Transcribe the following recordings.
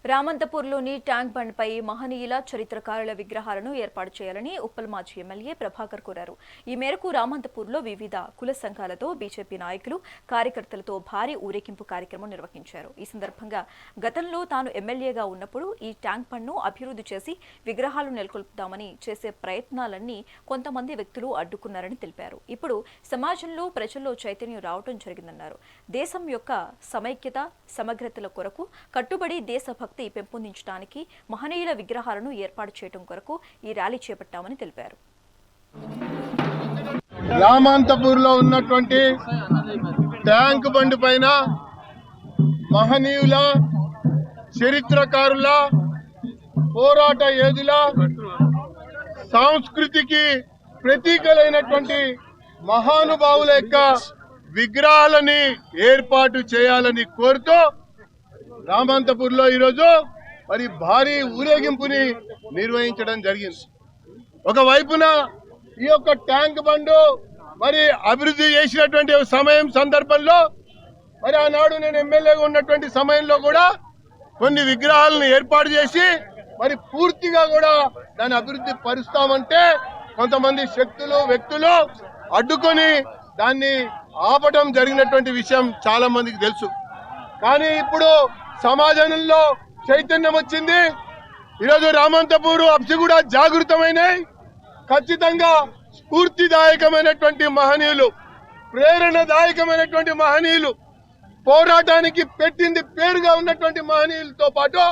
రామంతపూర్లోని tank బండ్పై మహనీయుల చరిత్రకారుల విగ్రహాలను ఏర్పాటు చేయాలని ఉప్పల్ మాజీ ఎమ్మెల్యే ప్రభాకర్ కోరారు. ఈ మేరకు రామంతపూర్లో వివిధ కుల సంఘాలతో బీజేపీ నాయకులు, కార్యకర్తలతో భారీ ఊరేగింపు కార్యక్రమం నిర్వహించారు. ఈ సందర్భంగా గతంలో తాను ఎమ్మెల్యేగా ఉన్నప్పుడు ఈ ట్యాంక్ బండ్ను అభివృద్ధి చేసి విగ్రహాలు నెలకొల్పుదామని చేసే ప్రయత్నాలన్నీ కొంతమంది వ్యక్తులు అడ్డుకున్నారని తెలిపారు. ఇప్పుడు సమాజంలో ప్రజల్లో చైతన్యం రావడం జరిగిందన్నారు. దేశం యొక్క సమైక్యత, సమగ్రతల కొరకు కట్టుబడి దేశభక్తి పెంపొందించడానికి మహనీయుల విగ్రహాలను ఏర్పాటు చేయడం కొరకు ఈ ర్యాలీ చేపట్టామని తెలిపారు. రామంతపూర్లో ఉన్నటువంటి ట్యాంక్ బండ్ పైన మహనీయుల, చరిత్రకారుల, పోరాట యోధుల, సంస్కృతికి ప్రతీకలైనటువంటి మహానుభావుల యొక్క విగ్రహాలని ఏర్పాటు చేయాలని కోరుతూ రామంతపూర్లో ఈరోజు మరి భారీ ఊరేగింపుని నిర్వహించడం జరిగింది. ఒకవైపున ఈ యొక్క ట్యాంక్ బండు మరి అభివృద్ధి చేసినటువంటి సందర్భంలో మరి ఆనాడు నేను ఎమ్మెల్యేగా ఉన్నటువంటి సమయంలో కూడా కొన్ని విగ్రహాలను ఏర్పాటు చేసి మరి పూర్తిగా కూడా దాన్ని అభివృద్ధి పరుస్తామంటే కొంతమంది శక్తులు, వ్యక్తులు అడ్డుకొని దాన్ని ఆపటం జరిగినటువంటి విషయం చాలా మందికి తెలుసు. కానీ ఇప్పుడు సమాజంలో చైతన్యం వచ్చింది. ఈరోజు రామంతపూర్, అబ్సిగూడ జాగృతమైనాయి. ఖచ్చితంగా స్ఫూర్తిదాయకమైనటువంటి మహనీయులు, ప్రేరణదాయకమైనటువంటి మహనీయులు, పోరాటానికి పెట్టింది పేరుగా ఉన్నటువంటి మహనీయులతో పాటు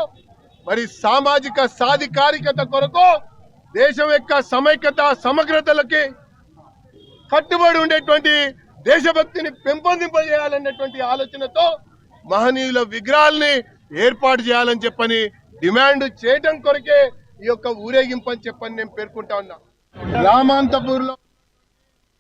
మరి సామాజిక సాధికారికత కొరకు, దేశం యొక్క సమైక్యత, సమగ్రతలకి కట్టుబడి ఉండేటువంటి దేశభక్తిని పెంపొందింపజేయాలన్నటువంటి ఆలోచనతో మహనీయుల విగ్రహాలని ఏర్పాటు చేయాలని చెప్పని డిమాండ్ చేయడం కొరకే ఈ యొక్క ఊరేగింపు అని చెప్పని నేను పేర్కొంటా ఉన్నా. రామంతపూర్లో